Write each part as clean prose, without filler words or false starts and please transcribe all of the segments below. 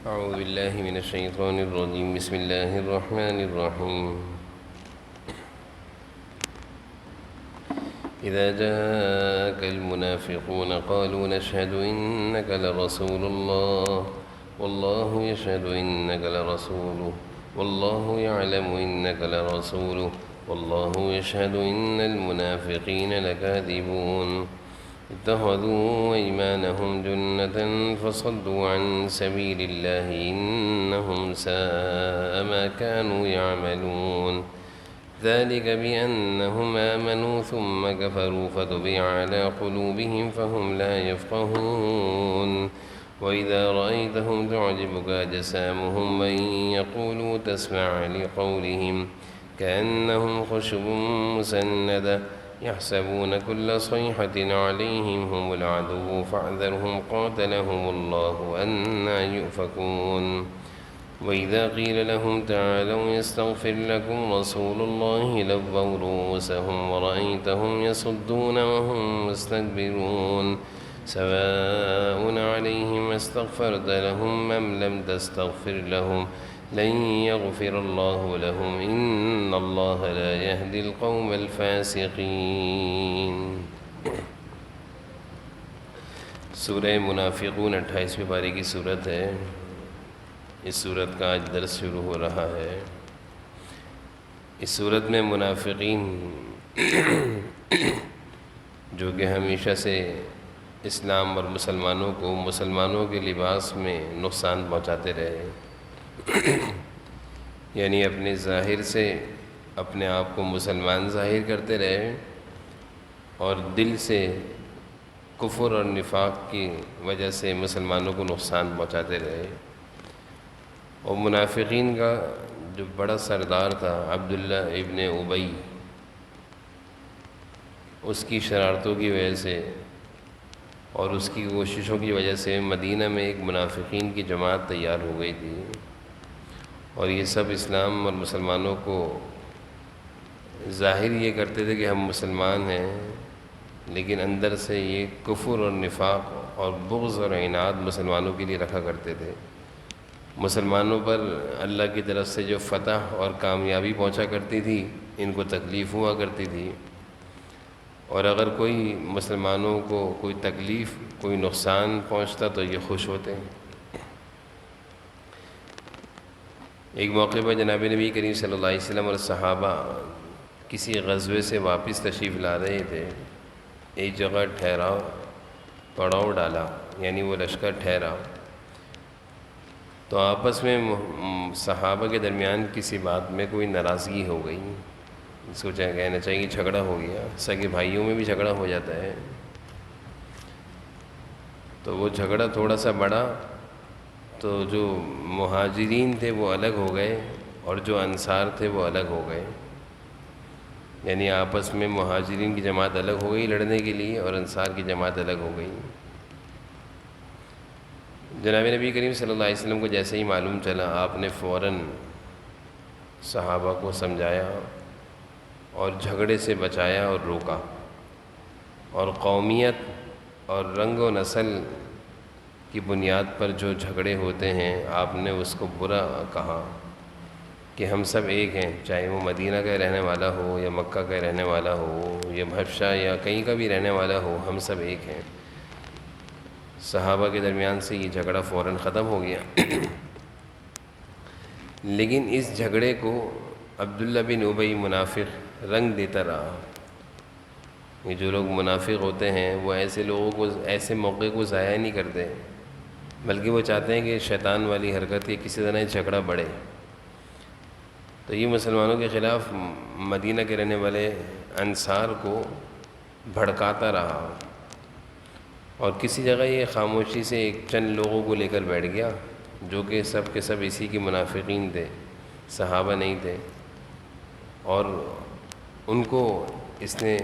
أعوذ بالله من الشيطان الرجيم. بسم الله الرحمن الرحيم. إذا جاءك المنافقون قالوا نشهد إنك لرسول الله والله يشهد إنك لرسوله والله يعلم إنك لرسوله والله يشهد إن المنافقين لكاذبون اتخذوا أيمانهم جنة فصدوا عن سبيل الله إنهم ساء ما كانوا يعملون ذلك بأنهم آمنوا ثم كفروا فطبع على قلوبهم فهم لا يفقهون وإذا رأيتهم تعجبك أجسامهم وإن يقولوا تسمع لقولهم كأنهم خشب مسندة يحسبون كل صيحة عليهم هم العدو فاحذرهم قاتلهم الله أنى يؤفكون وإذا قيل لهم تعالوا يستغفر لكم رسول الله لووا رؤوسهم ورأيتهم يصدون وهم مستكبرون سواء عليهم استغفرت لهم أم لم تستغفر لهم لن يغفر الله لهم إن الله لا يهدي القوم الفاسقين. سورہ منافقون 28ویں پارے کی صورت ہے. اس صورت کا آج درس شروع ہو رہا ہے. اس صورت میں منافقین جو کہ ہمیشہ سے اسلام اور مسلمانوں کو مسلمانوں کے لباس میں نقصان پہنچاتے رہے، یعنی اپنے ظاہر سے اپنے آپ کو مسلمان ظاہر کرتے رہے اور دل سے کفر اور نفاق کی وجہ سے مسلمانوں کو نقصان پہنچاتے رہے. اور منافقین کا جو بڑا سردار تھا عبداللہ ابن ابی، اس کی شرارتوں کی وجہ سے اور اس کی کوششوں کی وجہ سے مدینہ میں ایک منافقین کی جماعت تیار ہو گئی تھی، اور یہ سب اسلام اور مسلمانوں کو ظاہر یہ کرتے تھے کہ ہم مسلمان ہیں، لیکن اندر سے یہ کفر اور نفاق اور بغض اور عناد مسلمانوں کے لیے رکھا کرتے تھے. مسلمانوں پر اللہ کی طرف سے جو فتح اور کامیابی پہنچا کرتی تھی ان کو تکلیف ہوا کرتی تھی، اور اگر کوئی مسلمانوں کو کوئی تکلیف کوئی نقصان پہنچتا تو یہ خوش ہوتے ہیں. ایک موقع پر جناب نبی کریم صلی اللہ علیہ وسلم اور صحابہ کسی غزوے سے واپس تشریف لا رہے تھے. ایک جگہ ٹھہراؤ پڑاؤ ڈالا، یعنی وہ لشکر ٹھہرا، تو آپس میں صحابہ کے درمیان کسی بات میں کوئی ناراضگی ہو گئی. اس کو کہنا چاہیے جھگڑا ہو گیا. سگے بھائیوں میں بھی جھگڑا ہو جاتا ہے. تو وہ جھگڑا تھوڑا سا بڑا، تو جو مہاجرین تھے وہ الگ ہو گئے اور جو انصار تھے وہ الگ ہو گئے. یعنی آپس میں مہاجرین کی جماعت الگ ہو گئی لڑنے کے لیے اور انصار کی جماعت الگ ہو گئی. جناب نبی کریم صلی اللہ علیہ وسلم کو جیسے ہی معلوم چلا، آپ نے فوراً صحابہ کو سمجھایا اور جھگڑے سے بچایا اور روکا، اور قومیت اور رنگ و نسل کی بنیاد پر جو جھگڑے ہوتے ہیں آپ نے اس کو برا کہا کہ ہم سب ایک ہیں، چاہے وہ مدینہ کا رہنے والا ہو یا مکہ کا رہنے والا ہو یا بھبشہ یا کہیں کا بھی رہنے والا ہو، ہم سب ایک ہیں. صحابہ کے درمیان سے یہ جھگڑا فوراً ختم ہو گیا. لیکن اس جھگڑے کو عبداللہ بن ابی منافق رنگ دیتا رہا. یہ جو لوگ منافق ہوتے ہیں وہ ایسے لوگوں کو ایسے موقع کو ضائع نہیں کرتے، بلکہ وہ چاہتے ہیں کہ شیطان والی حرکت کے کسی طرح جھگڑا بڑھے. تو یہ مسلمانوں کے خلاف مدینہ کے رہنے والے انصار کو بھڑکاتا رہا، اور کسی جگہ یہ خاموشی سے ایک چند لوگوں کو لے کر بیٹھ گیا جو کہ سب کے سب اسی کی منافقین تھے، صحابہ نہیں تھے. اور ان کو اس نے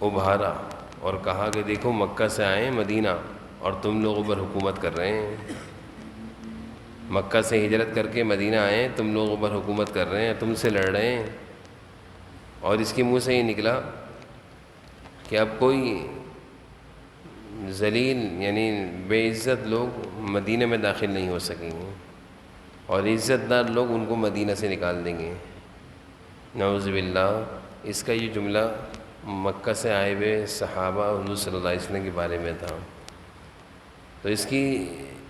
ابھارا اور کہا کہ دیکھو مکہ سے آئے مدینہ اور تم لوگوں پر حکومت کر رہے ہیں. مکہ سے ہجرت کر کے مدینہ آئے، تم لوگوں پر حکومت کر رہے ہیں، تم سے لڑ رہے ہیں. اور اس کے منہ سے یہ نکلا کہ اب کوئی ذلیل یعنی بے عزت لوگ مدینہ میں داخل نہیں ہو سکیں گے، اور عزت دار لوگ ان کو مدینہ سے نکال دیں گے۔ نعوذ باللہ۔ اس کا یہ جملہ مکہ سے آئے ہوئے صحابہ حضور صلی اللہ علیہ وسلم کے بارے میں تھا۔ تو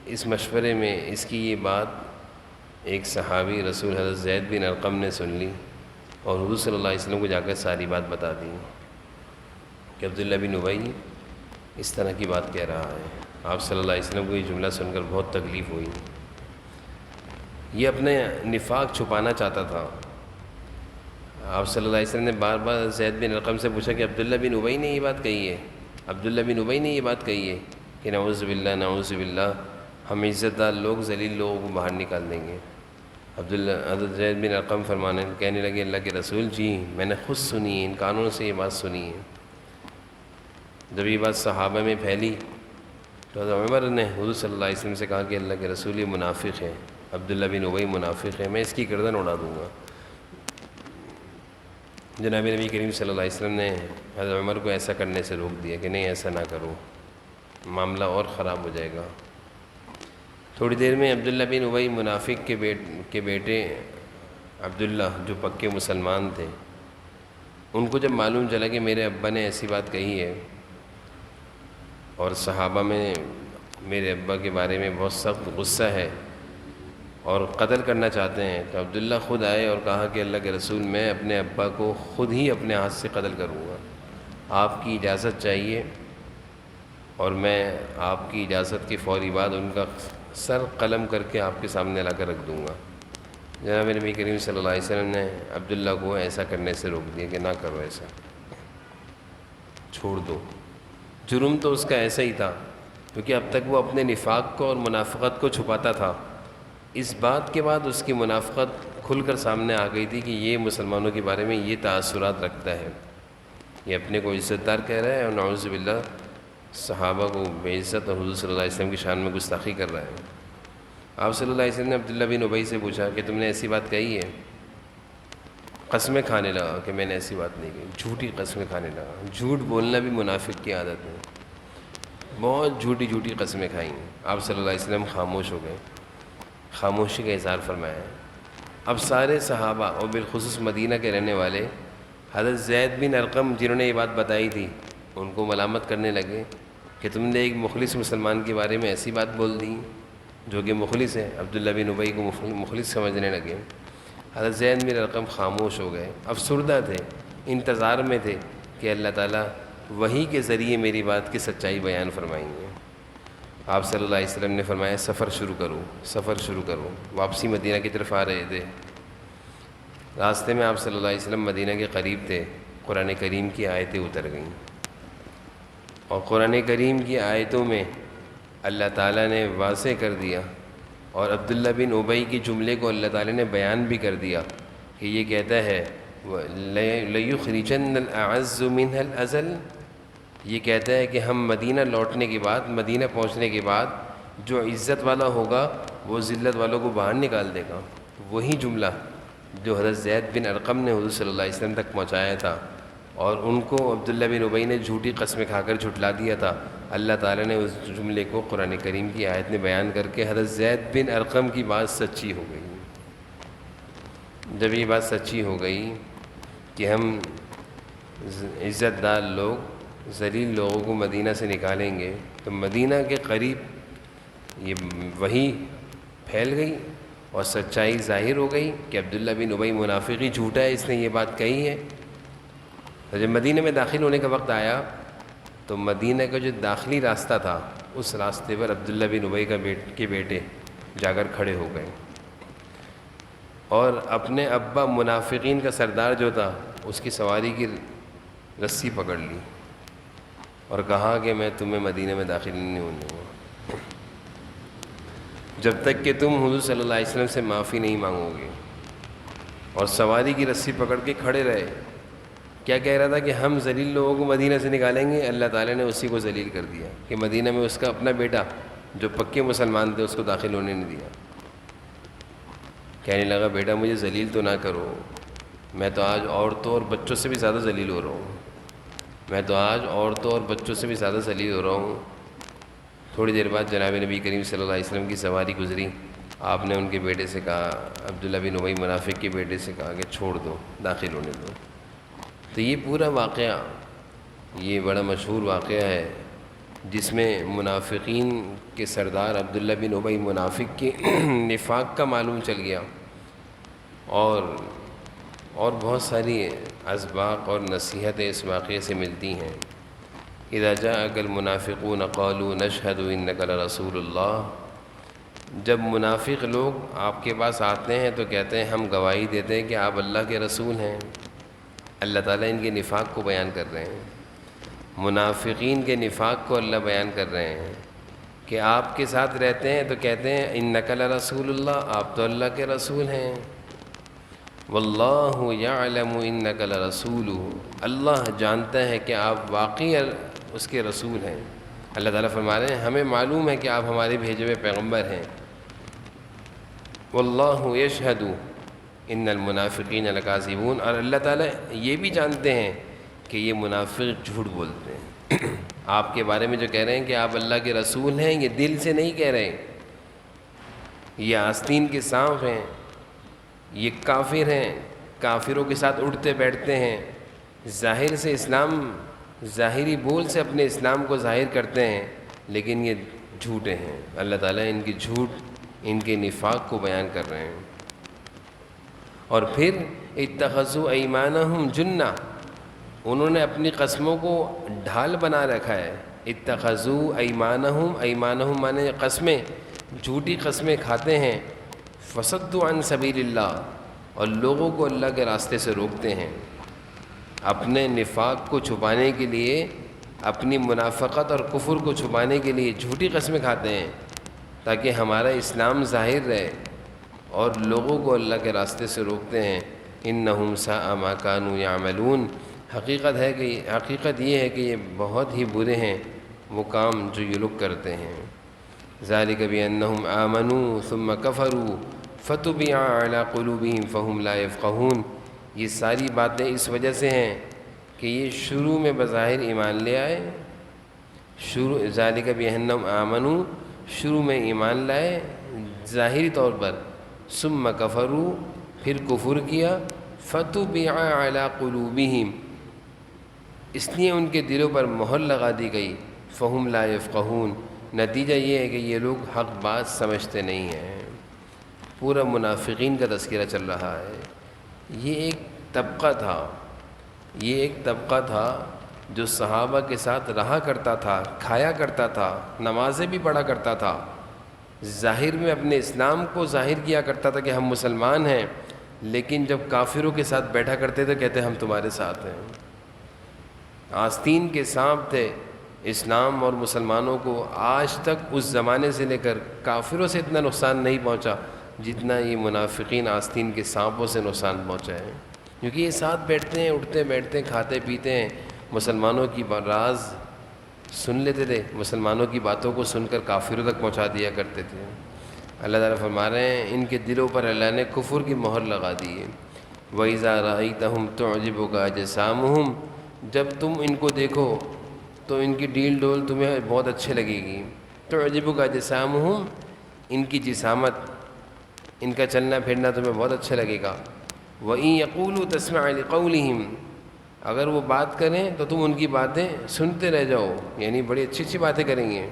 اس مشورے میں اس کی یہ بات ایک صحابی رسول حضرت زید بن ارقم نے سن لی، اور حضور صلی اللہ علیہ وسلم کو جا کر ساری بات بتا دی کہ عبداللہ بن ابی اس طرح کی بات کہہ رہا ہے۔ آپ صلی اللہ علیہ وسلم کو یہ جملہ سن کر بہت تکلیف ہوئی۔ یہ اپنے نفاق چھپانا چاہتا تھا۔ آپ صلی اللہ علیہ وسلم نے بار بار زید بن ارقم سے پوچھا کہ عبداللہ بن ابی نے یہ بات کہی ہے، عبداللہ بن ابی نے یہ بات کہی ہے کہ نعوذ باللہ نعوذ باللہ، ہم عزت دار لوگ ذلیل لوگوں کو باہر نکال دیں گے۔ حضرت زید بن ارقم کہنے لگے اللہ کے رسول جی میں نے خود سنی ہے، ان کانوں سے یہ بات سنی ہے۔ جب یہ بات صحابہ میں پھیلی تو حضرت عمر نے حضور صلی اللہ علیہ وسلم سے کہا کہ اللہ کے رسول یہ منافق ہے، عبداللہ بن ابی منافق ہے، میں اس کی گردن اڑا دوں گا۔ جناب نبی کریم صلی اللہ علیہ وسلم نے حضرت عمر کو ایسا کرنے سے روک دیا کہ نہیں ایسا نہ کرو، معاملہ اور خراب ہو جائے گا۔ تھوڑی دیر میں عبداللہ بن ابی منافق کے بیٹے عبداللہ جو پکے مسلمان تھے، ان کو جب معلوم چلا کہ میرے ابا نے ایسی بات کہی ہے اور صحابہ میں میرے ابا کے بارے میں بہت سخت غصہ ہے اور قتل کرنا چاہتے ہیں، تو عبداللہ خود آئے اور کہا کہ اللہ کے رسول میں اپنے ابا کو خود ہی اپنے ہاتھ سے قتل کروں گا، آپ کی اجازت چاہیے، اور میں آپ کی اجازت کے فوری بعد ان کا سر قلم کر کے آپ کے سامنے لا کر رکھ دوں گا۔ جناب نبی کریم صلی اللہ علیہ وسلم نے عبداللہ کو ایسا کرنے سے روک دیا کہ نہ کرو، ایسا چھوڑ دو۔ جرم تو اس کا ایسا ہی تھا کیونکہ اب تک وہ اپنے نفاق کو اور منافقت کو چھپاتا تھا، اس بات کے بعد اس کی منافقت کھل کر سامنے آ گئی تھی کہ یہ مسلمانوں کے بارے میں یہ تاثرات رکھتا ہے، یہ اپنے کو عزت دار کہہ رہا ہے اور نعوذ باللہ صحابہ کو بے عزت اور حضور صلی اللہ علیہ وسلم کی شان میں گستاخی کر رہا ہے۔ آپ صلی اللہ علیہ وسلم نے عبداللہ بن ابی سے پوچھا کہ تم نے ایسی بات کہی ہے؟ قسمیں کھانے لگا کہ میں نے ایسی بات نہیں کہی، جھوٹی قسمیں کھانے لگا۔ جھوٹ بولنا بھی منافق کی عادت ہے، بہت جھوٹی قسمیں کھائیں۔ آپ صلی اللہ علیہ وسلم خاموش ہو گئے، خاموشی کا اظہار فرمایا۔ اب سارے صحابہ اور بالخصوص مدینہ کے رہنے والے حضرت زید بن ارقم جنہوں نے یہ بات بتائی تھی ان کو ملامت کرنے لگے کہ تم نے ایک مخلص مسلمان کے بارے میں ایسی بات بول دی جو کہ مخلص ہے۔ عبداللہ بن ابی کو مخلص سمجھنے لگے۔ حضرت زید بن ارقم خاموش ہو گئے، افسردہ تھے، انتظار میں تھے کہ اللہ تعالیٰ وحی کے ذریعے میری بات کی سچائی بیان فرمائیں گے۔ آپ صلی اللہ علیہ وسلم نے فرمایا سفر شروع کرو۔ واپسی مدینہ کی طرف آ رہے تھے، راستے میں آپ صلی اللہ علیہ وسلم مدینہ کے قریب تھے، قرآن کریم کی آیتیں اتر گئیں، اور قرآن کریم کی آیتوں میں اللہ تعالیٰ نے واضح کر دیا اور عبداللہ بن ابی کی جملے کو اللہ تعالیٰ نے بیان بھی کر دیا کہ یہ کہتا ہے لَيُخْرِجَنَّ الْأَعَزُّ مِنْهَا الْأَذَلَّ، یہ کہتا ہے کہ ہم مدینہ لوٹنے کے بعد، مدینہ پہنچنے کے بعد جو عزت والا ہوگا وہ ذلت والوں کو باہر نکال دے گا۔ وہی جملہ جو حضرت زید بن ارقم نے حضور صلی اللہ علیہ وسلم تک پہنچایا تھا اور ان کو عبداللہ بن ابی نے جھوٹی قسمیں کھا کر جھٹلا دیا تھا، اللہ تعالیٰ نے اس جملے کو قرآن کریم کی آیت میں بیان کر کے حضرت زید بن ارقم کی بات سچی ہو گئی۔ جب یہ بات سچی ہو گئی کہ ہم عزت دار لوگ ذلیل لوگوں کو مدینہ سے نکالیں گے، تو مدینہ کے قریب یہ وحی پھیل گئی اور سچائی ظاہر ہو گئی کہ عبداللہ بن ابی منافقی جھوٹا ہے، اس نے یہ بات کہی ہے۔ تو جب مدینہ میں داخل ہونے کا وقت آیا تو مدینہ کا جو داخلی راستہ تھا اس راستے پر عبداللہ بن ابی کے بیٹے جا کر کھڑے ہو گئے اور اپنے ابا منافقین کا سردار جو تھا اس کی سواری کی رسی پکڑ لی اور کہا کہ میں تمہیں مدینہ میں داخل نہیں ہونے دوں گا جب تک کہ تم حضور صلی اللہ علیہ وسلم سے معافی نہیں مانگو گے، اور سواری کی رسی پکڑ کے کھڑے رہے۔ کیا کہہ رہا تھا کہ ہم ذلیل لوگوں کو مدینہ سے نکالیں گے، اللہ تعالیٰ نے اسی کو ذلیل کر دیا کہ مدینہ میں اس کا اپنا بیٹا جو پکے مسلمان تھے اس کو داخل ہونے نہیں دیا۔ کہنے لگا بیٹا مجھے ذلیل تو نہ کرو، میں تو آج عورتوں اور بچوں سے بھی زیادہ ذلیل ہو رہا ہوں، تھوڑی دیر بعد جناب نبی کریم صلی اللہ علیہ وسلم کی سواری گزری، آپ نے ان کے بیٹے سے کہا، عبداللہ بن ابی منافق کے بیٹے سے کہا کہ چھوڑ دو، داخل ہونے دو۔ تو یہ پورا واقعہ، یہ بڑا مشہور واقعہ ہے جس میں منافقین کے سردار عبداللہ بن ابی منافق کے نفاق کا معلوم چل گیا، اور بہت ساری اسباق اور نصیحتیں اس واقعے سے ملتی ہیں۔ اذا جاءك المنافقون قالوا نشهد انك لرسول اللہ، جب منافق لوگ آپ کے پاس آتے ہیں تو کہتے ہیں ہم گواہی دیتے ہیں کہ آپ اللہ کے رسول ہیں۔ اللہ تعالیٰ ان کے نفاق کو بیان کر رہے ہیں، منافقین کے نفاق کو اللہ بیان کر رہے ہیں کہ آپ کے ساتھ رہتے ہیں تو کہتے ہیں انک لرسول اللہ، آپ تو اللہ کے رسول ہیں۔ واللہ یعلم انک لرسولہ، اللہ جانتا ہے کہ آپ واقعی اس کے رسول ہیں۔ اللہ تعالیٰ فرما رہے ہیں ہمیں معلوم ہے کہ آپ ہمارے بھیجے ہوئے پیغمبر ہیں۔ واللہ یشہد ان المنافقین لکاذبون، اور اللہ تعالیٰ یہ بھی جانتے ہیں کہ یہ منافق جھوٹ بولتے ہیں۔ آپ کے بارے میں جو کہہ رہے ہیں کہ آپ اللہ کے رسول ہیں، یہ دل سے نہیں کہہ رہے، یہ آستین کے سانپ ہیں، یہ کافر ہیں، کافروں کے ساتھ اٹھتے بیٹھتے ہیں، ظاہر سے اسلام، ظاہری بول سے اپنے اسلام کو ظاہر کرتے ہیں، لیکن یہ جھوٹے ہیں۔ اللہ تعالیٰ ان کی جھوٹ، ان کے نفاق کو بیان کر رہے ہیں۔ اور پھر اتخذوا ایمانہم جنہ، انہوں نے اپنی قسموں کو ڈھال بنا رکھا ہے۔ اتخذوا ایمانہم، ایمانہم مانے قسمیں، جھوٹی قسمیں کھاتے ہیں۔ فصدوا عن سبیل اللہ، اور لوگوں کو اللہ کے راستے سے روکتے ہیں، اپنے نفاق کو چھپانے کے لیے، اپنی منافقت اور کفر کو چھپانے کے لیے جھوٹی قسمیں کھاتے ہیں تاکہ ہمارا اسلام ظاہر رہے، اور لوگوں کو اللہ کے راستے سے روکتے ہیں۔ انہم ساء ما کانوا یعملون، حقیقت یہ ہے کہ یہ بہت ہی برے ہیں وہ کام جو یہ لوگ کرتے ہیں۔ ذالک بانہم آمنوا ثم کفروا فتبع علی قلوبہم فہم لا یفقہون، یہ ساری باتیں اس وجہ سے ہیں کہ یہ شروع میں بظاہر ایمان لے آئے، ذالک بانہم آمنوا، شروع میں ایمان لائے ظاہری طور پر، ثم کفروا، پھر کفر کیا، فتبع علی قلوبہم، اس لیے ان کے دلوں پر مہر لگا دی گئی، فہم لا یفقہون، نتیجہ یہ ہے کہ یہ لوگ حق بات سمجھتے نہیں ہیں۔ پورا منافقین کا تذکرہ چل رہا ہے۔ یہ ایک طبقہ تھا جو صحابہ کے ساتھ رہا کرتا تھا، کھایا کرتا تھا، نمازیں بھی پڑھا کرتا تھا، ظاہر میں اپنے اسلام کو ظاہر کیا کرتا تھا کہ ہم مسلمان ہیں، لیکن جب کافروں کے ساتھ بیٹھا کرتے تھے کہتے ہم تمہارے ساتھ ہیں۔ آستین کے سانپ تھے۔ اسلام اور مسلمانوں کو آج تک اس زمانے سے لے کر کافروں سے اتنا نقصان نہیں پہنچا جتنا یہ منافقین آستین کے سانپوں سے نقصان پہنچا ہے، کیونکہ یہ ساتھ بیٹھتے ہیں، اٹھتے بیٹھتے ہیں، کھاتے پیتے ہیں، مسلمانوں کی راز سن لیتے تھے، مسلمانوں کی باتوں کو سن کر کافروں تک پہنچا دیا کرتے تھے۔ اللہ تعالیٰ فرما رہے ہیں ان کے دلوں پر اللہ نے کفر کی مہر لگا دی ہے۔ وَإِذَا رَأَيْتَهُمْ تُعْجِبُكَ أَجْسَامُهُمْ، جب تم ان کو دیکھو تو ان کی ڈیل ڈول تمہیں بہت اچھے لگے گی۔ تُعْجِبُكَ أَجْسَامُهُمْ، ان کی جسامت، ان کا چلنا پھرنا تمہیں بہت اچھا لگے گا۔ وَإِن يَقُولُوا تَسْمَعْ لِقَوْلِهِمْ، اگر وہ بات کریں تو تم ان کی باتیں سنتے رہ جاؤ، یعنی بڑی اچھی اچھی باتیں کریں گے۔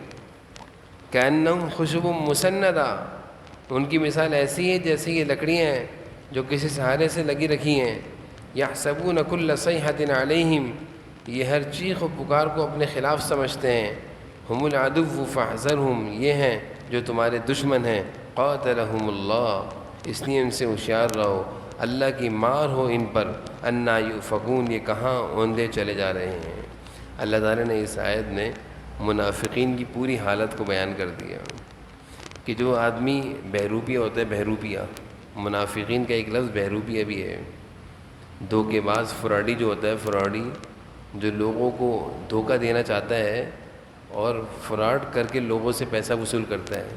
كَأَنَّهُمْ خُشُبٌ مُّسَنَّدَةٌ، ان کی مثال ایسی ہے جیسے یہ لکڑیاں ہیں جو کسی سہارے سے لگی رکھی ہیں۔ يَحْسَبُونَ كُلَّ صَيْحَةٍ عَلَيْهِمْ، یہ ہر چیخ و پکار کو اپنے خلاف سمجھتے ہیں۔ هُمُ الْعَدُوُّ فَاحْذَرْهُمْ، یہ ہیں جو تمہارے دشمن ہیں۔ قَاتَلَهُمُ اللَّهُ، اس لیے ان سے ہوشیار رہو، اللہ کی مار ہو ان پر۔ اَنَّىٰ يُؤْفَكُونَ، یہ کہاں اوندے چلے جا رہے ہیں۔ اللہ تعالیٰ نے اس آیت میں منافقین کی پوری حالت کو بیان کر دیا کہ جو آدمی بہروپیہ ہوتا ہے، بہروپیہ، منافقین کا ایک لفظ بہروپیہ بھی ہے، دھوکے باز، فراڈی جو ہوتا ہے، فراڈی جو لوگوں کو دھوکہ دینا چاہتا ہے اور فراڈ کر کے لوگوں سے پیسہ وصول کرتا ہے،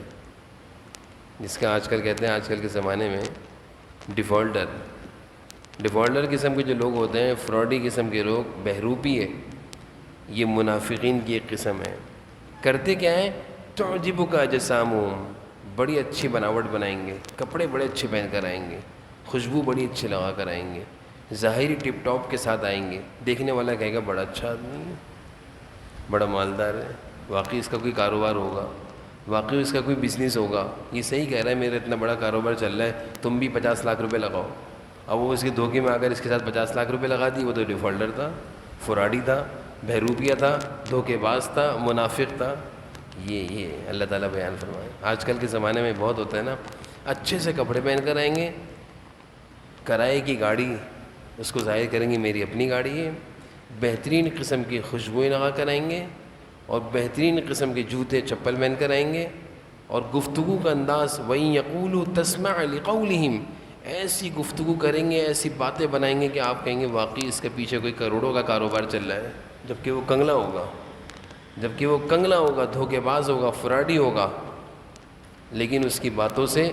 جس کا آج کل کہتے ہیں، آج کل کے زمانے میں ڈیفالٹر قسم کے جو لوگ ہوتے ہیں، فراڈی قسم کے لوگ، بہروپی ہے، یہ منافقین کی ایک قسم ہے۔ کرتے کیا ہیں؟ تعجبک اجسامہم، بڑی اچھی بناوٹ بنائیں گے، کپڑے بڑے اچھے پہن کر آئیں گے، خوشبو بڑی اچھی لگا کر آئیں گے، ظاہری ٹپ ٹاپ کے ساتھ آئیں گے، دیکھنے والا کہے گا بڑا اچھا آدمی ہے، بڑا مالدار ہے، واقعی اس کا کوئی کاروبار ہوگا، واقعی اس کا کوئی بزنس ہوگا، یہ صحیح کہہ رہا ہے میرا اتنا بڑا کاروبار چل رہا ہے، تم بھی 50 لاکھ روپے لگاؤ۔ اب وہ اس کے دھوکے میں آ کر اس کے ساتھ 50 لاکھ روپے لگا دی، وہ تو ڈیفالٹر تھا، فراڈی تھا، بہروپیہ تھا، دھوکے باز تھا، منافق تھا۔ یہ اللہ تعالیٰ بیان فرمائے۔ آج کل کے زمانے میں بہت ہوتا ہے نا، اچھے سے کپڑے پہن کر آئیں گے، کرائے کی گاڑی اس کو ظاہر کریں گے میری اپنی گاڑی ہے، بہترین قسم کی خوشبوئیں لگا کر آئیں گے، اور بہترین قسم کے جوتے چپل پہن کر آئیں گے، اور گفتگو کا انداز وَإِن يَقُولُوا تَسْمَعْ لِقَوْلِهِمْ، ایسی گفتگو کریں گے، ایسی باتیں بنائیں گے کہ آپ کہیں گے واقعی اس کے پیچھے کوئی کروڑوں کا کاروبار چل رہا ہے، جبکہ وہ کنگلا ہوگا، جبکہ وہ کنگلا ہوگا، دھوکے باز ہوگا، فراڈی ہوگا، لیکن اس کی باتوں سے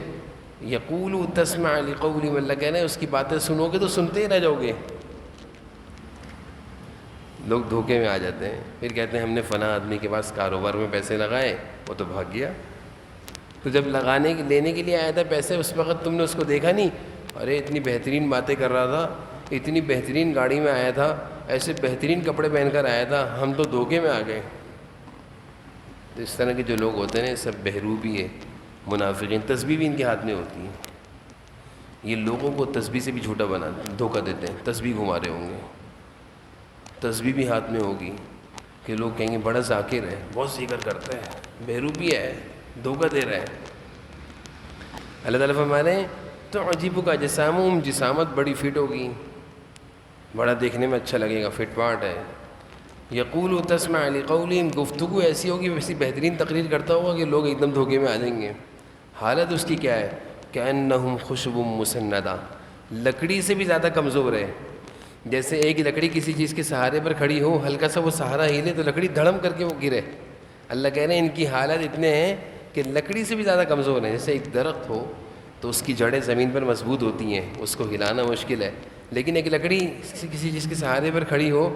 یقولوا تسمع لقولہم، اللہ کہہ رہے ہیں اس کی باتیں سنو گے تو سنتے ہی رہ جاؤ گے۔ لوگ دھوکے میں آ جاتے ہیں، پھر کہتے ہیں ہم نے فلاں آدمی کے پاس کاروبار میں پیسے لگائے، وہ تو بھاگ گیا۔ تو جب لینے کے لیے آیا تھا پیسے، اس وقت تم نے اس کو دیکھا نہیں؟ ارے اتنی بہترین باتیں کر رہا تھا، اتنی بہترین گاڑی میں آیا تھا، ایسے بہترین کپڑے پہن کر آیا تھا، ہم تو دھوکے میں آ گئے۔ تو اس طرح کے جو لوگ ہوتے ہیں سب بہروپی ہے، منافقین، تسبیح بھی ان کے ہاتھ میں ہوتی ہے، یہ لوگوں کو تسبیح سے بھی جھوٹا دھوکہ دیتے ہیں، تسبیح گھما رہے ہوں گے، تسبیح بھی ہاتھ میں ہوگی کہ لوگ کہیں گے بڑا ذاکر ہے، بہت ذکر کرتا ہے، بہروپی ہے، دھوکہ دے رہا ہے۔ اللہ تعالیٰ فرما رہے ہیں تعجبک اجسامہم، جسامت بڑی فٹ ہوگی، بڑا دیکھنے میں اچھا لگے گا، فٹ پاٹ ہے۔ یقول تسمع لقولہم، گفتگو ایسی ہوگی، ویسی بہترین تقریر کرتا ہوگا کہ لوگ ایک دم دھوکے میں آ جائیں گے۔ حالت اس کی کیا ہے؟ کأنہم خشب مسندہ، لکڑی سے بھی زیادہ کمزور ہے۔ جیسے ایک لکڑی کسی چیز کے سہارے پر کھڑی ہو، ہلکا سا وہ سہارا ہلے تو لکڑی دھڑم کر کے وہ گرے۔ اللہ کہہ رہے ہیں ان کی حالت اتنے ہیں کہ لکڑی سے بھی زیادہ کمزور ہیں۔ جیسے ایک درخت ہو تو اس کی جڑیں زمین پر مضبوط ہوتی ہیں، اس کو ہلانا مشکل ہے، لیکن ایک لکڑی کسی چیز کے سہارے پر کھڑی ہو،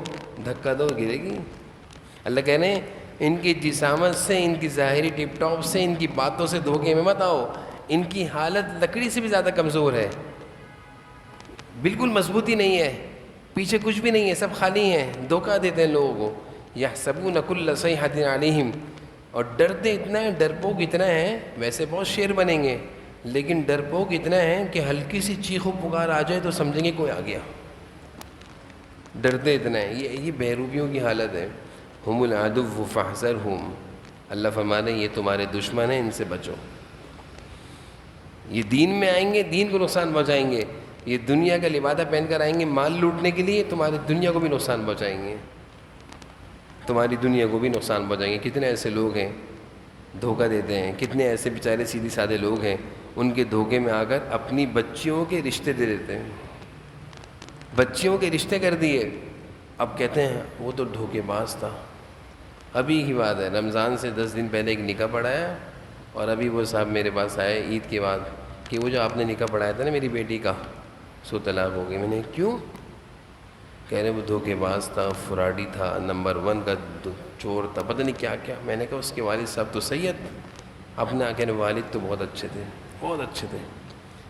دھکا دو گرے گی۔ اللہ کہہ رہے ہیں ان کی جسامت سے، ان کی ظاہری ٹپ ٹاپ سے، ان کی باتوں سے دھوکے میں مت آؤ، ان کی حالت لکڑی سے بھی زیادہ کمزور ہے، بالکل مضبوطی نہیں ہے، پیچھے کچھ بھی نہیں ہے، سب خالی ہیں، دھوکہ دیتے ہیں لوگوں کو۔ یحسبون کل صیحۃ علیہم، اور ڈرتے اتنا ہے، ڈرپوک اتنا ہے، ویسے بہت شیر بنیں گے لیکن ڈرپوک اتنا ہے کہ ہلکی سی چیخ و پکار آ جائے تو سمجھیں گے کوئی آ گیا، ڈرتے اتنا ہے۔ یہ بہروپیوں کی حالت ہے۔ ہم العدو فاحذرہم، اللہ فرما رہے ہیں یہ تمہارے دشمن ہیں، ان سے بچو۔ یہ دین میں آئیں گے، دین کو نقصان پہنچائیں گے، یہ دنیا کا لبادہ پہن کر آئیں گے مال لوٹنے کے لیے، تمہاری دنیا کو بھی نقصان پہنچائیں گے، تمہاری دنیا کو بھی نقصان پہنچائیں گے۔ کتنے ایسے لوگ ہیں دھوکہ دیتے ہیں، کتنے ایسے بیچارے سیدھے سادے لوگ ہیں ان کے دھوکے میں آ کر اپنی بچیوں کے رشتے دے دیتے ہیں، بچیوں کے رشتے کر دیے، اب کہتے ہیں وہ تو دھوکے باز تھا۔ ابھی کی بات ہے، رمضان سے 10 دن پہلے ایک نکاح پڑھایا، اور ابھی وہ صاحب میرے پاس آئے عید کے بعد کہ وہ جو آپ نے نکاح پڑھایا تھا نا میری بیٹی کا، سو طلاق ہو گئی۔ میں نے کیوں؟ کہہ رہے وہ دھوکے باز تھا، فراڈی تھا، نمبر 1 کا چور تھا، پتہ نہیں کیا کیا۔ میں نے کہا اس کے والد صاحب تو سید، اپنے کہنے والد تو بہت اچھے تھے، بہت اچھے تھے،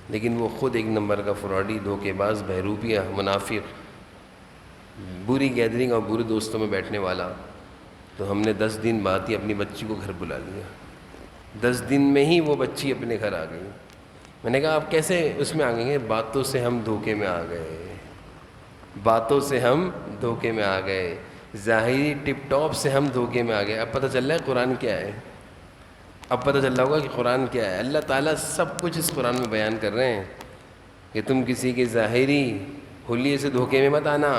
لیکن وہ خود ایک نمبر کا فراڈی، دھوکے باز، بہروپیہ، منافق، بری گیدرنگ اور برے دوستوں میں بیٹھنے والا۔ تو ہم نے 10 دن بعد ہی اپنی بچی کو گھر بلا لیا، 10 دن میں ہی وہ بچی اپنے گھر آ گئی۔ میں نے کہا آپ کیسے اس میں آ گئے؟ باتوں سے ہم دھوکے میں آ گئے، باتوں سے ہم دھوکے میں آ گئے، ظاہری ٹپ ٹاپ سے ہم دھوکے میں آ گئے۔ اب پتہ چل رہا ہے قرآن کیا ہے، اب پتہ چل رہا ہوگا کہ قرآن کیا ہے۔ اللہ تعالیٰ سب کچھ اس قرآن میں بیان کر رہے ہیں کہ تم کسی کے ظاہری حلیے سے دھوکے میں مت آنا،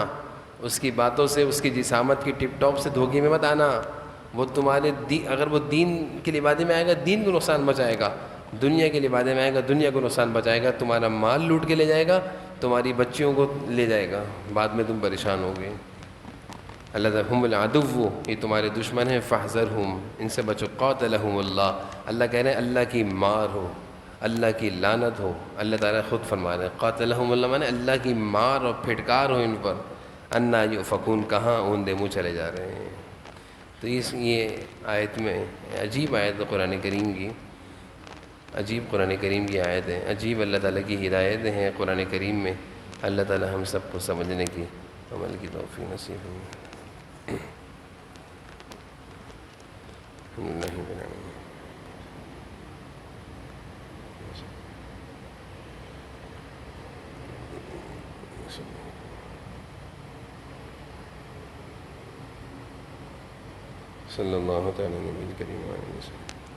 اس کی باتوں سے، اس کی جسامت کی ٹپ ٹاپ سے دھوکے میں مت آنا۔ وہ تمہارے اگر وہ دین کے لبادے میں آئے گا دین کو نقصان پہنچائے گا، دنیا کے لبادے میں آئے گا دنیا کو نقصان پہنچائے گا، تمہارا مال لوٹ کے لے جائے گا، تمہاری بچیوں کو لے جائے گا، بعد میں تم پریشان ہوگے۔ اللہ تعالیٰ ہم العدو، یہ تمہارے دشمن ہیں، فاحذرہم، ان سے بچو۔ قاتلہم اللہ، اللہ کہہ رہے ہیں اللہ کی مار ہو، اللہ کی لعنت ہو۔ اللہ تعالیٰ خود فرما رہے ہیں قاتلہم اللہ، مانے اللہ کی مار اور پھٹکار ہو ان پر۔ انا یؤفکون، کہاں اوندے منہ چلے جا رہے ہیں۔ تو یہ آیت میں عجیب آیت قرآن کریم کی، عجیب قرآن کریم کی آیت ہے، عجیب اللہ تعالیٰ کی ہدایتیں ہیں قرآن کریم میں۔ اللہ تعالیٰ ہم سب کو سمجھنے کی، عمل کی توفیق نصیب ہو۔ صلی اللہ تعالیٰ نبی کریم علیہ وسلم۔